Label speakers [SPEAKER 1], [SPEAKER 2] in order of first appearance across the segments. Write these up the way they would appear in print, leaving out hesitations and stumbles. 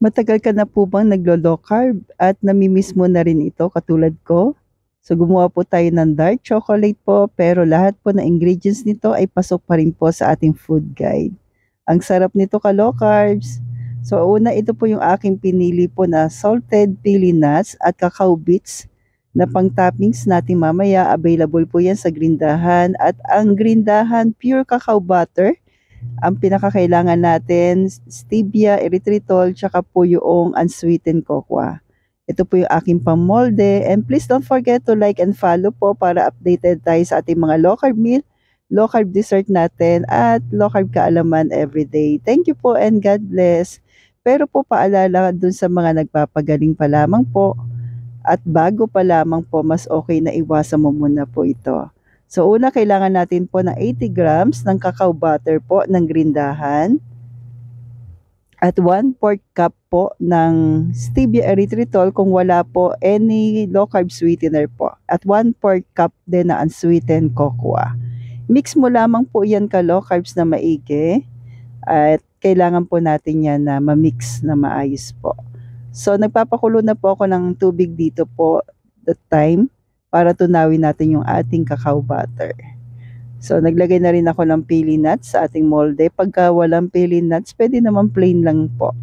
[SPEAKER 1] Matagal ka na po bang naglo-low carb at namimiss mo na rin ito katulad ko? So gumawa po tayo ng dark chocolate po pero lahat po ng ingredients nito ay pasok pa rin po sa ating food guide. Ang sarap nito ka low carbs. So una, ito po yung aking pinili po na salted pili nuts at cacao beets na pang toppings natin mamaya. Available po yan sa Grindahan at ang Grindahan pure cacao butter. Ang pinakakailangan natin, stevia, erythritol, tsaka po yung unsweetened cocoa. Ito po yung aking pamolde. And please don't forget to like and follow po para updated tayo sa ating mga low carb meal, low carb dessert natin, at low carb kaalaman everyday. Thank you po and God bless. Pero po paalala dun sa mga nagpapagaling pa lamang po at bago pa lamang po, mas okay na iwasan mo muna po ito. So una, kailangan natin po ng 80 grams ng cacao butter po ng Grindahan at 1/4 cup po ng stevia erythritol kung wala po any low carb sweetener po at 1/4 cup din na unsweetened cocoa. Mix mo lamang po yan ka low carbs na maigi at kailangan po natin yan na ma-mix na maayos po. So nagpapakulo na po ako ng tubig dito po that time para tunawin natin yung ating cacao butter. So, naglagay na rin ako ng pili nuts sa ating molde. Pagka walang pili nuts, pwede naman plain lang po.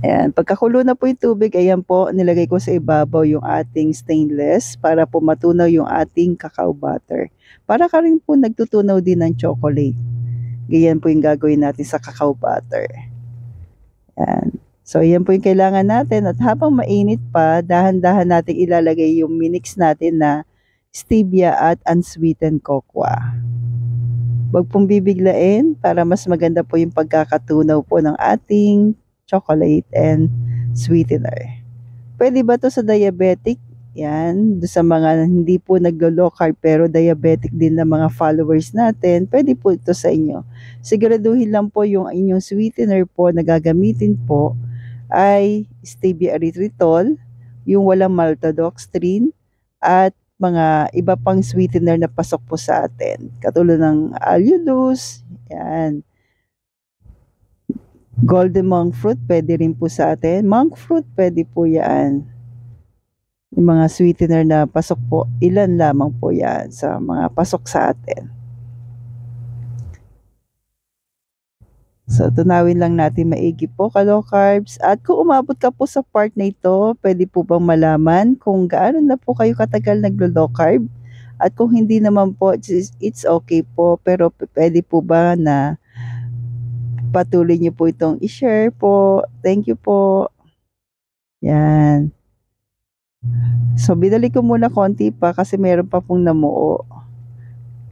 [SPEAKER 1] Ayan, pagkakulo na po yung tubig, ayan po, nilagay ko sa ibabaw yung ating stainless para po matunaw yung ating cacao butter. Para ka rin po nagtutunaw din ng chocolate. Ganyan po yung gagawin natin sa cacao butter. Ayan. So, yan po yung kailangan natin. At habang mainit pa, dahan-dahan natin ilalagay yung minix natin na stevia at unsweetened cocoa. Huwag pong bibiglain para mas maganda po yung pagkakatunaw po ng ating chocolate and sweetener. Pwede ba to sa diabetic? Yan, sa mga hindi po naglo-low carb pero diabetic din na mga followers natin, pwede po ito sa inyo. Siguraduhin lang po yung inyong sweetener po na gagamitin po ay stevia erythritol, yung walang maltodextrin, at mga iba pang sweetener na pasok po sa atin. Katulad ng allulose, yan. Golden monk fruit, pwede rin po sa atin. Monk fruit, pwede po yan. Yung mga sweetener na pasok po, ilan lamang po yan sa mga pasok sa atin. So, tunawin lang natin maigi po ka low carbs. At kung umabot ka po sa part na ito, pwede po bang malaman kung gaano na po kayo katagal naglo-low carb? At kung hindi naman po, it's okay po. Pero pwede po ba na patuloy niyo po itong i-share po? Thank you po. Yan. So, binalik ko muna konti pa kasi meron pa pong namuo.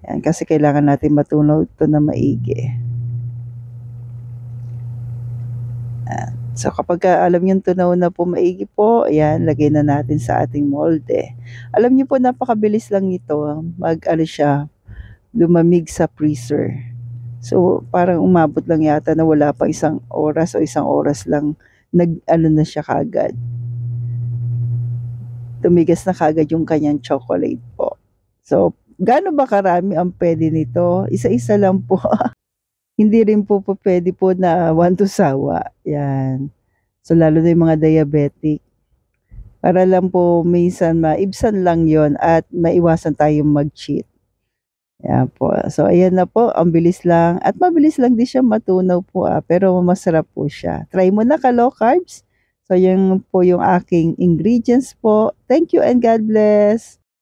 [SPEAKER 1] Yan, kasi kailangan natin matunaw ito na maigi. So kapag alam nyo tunaw na po maigi po, ayan, lagay na natin sa ating molde. Alam nyo po, napakabilis lang nito. Lumamig sa freezer. So parang umabot lang yata na wala pa isang oras o isang oras lang na siya kagad. Tumigas na kagad yung kanyang chocolate po. So gaano ba karami ang pwede nito? Isa-isa lang po. Hindi rin po pwede po na one to sawa. Yan. So, lalo na yung mga diabetic. Para lang po minsan maibsan lang yon at maiwasan tayong mag-cheat. Yan po. So, ayan na po. Ang bilis lang. At mabilis lang din siya matunaw po. Pero masarap po siya. Try mo na ka low carbs. So, yun po yung aking ingredients po. Thank you and God bless.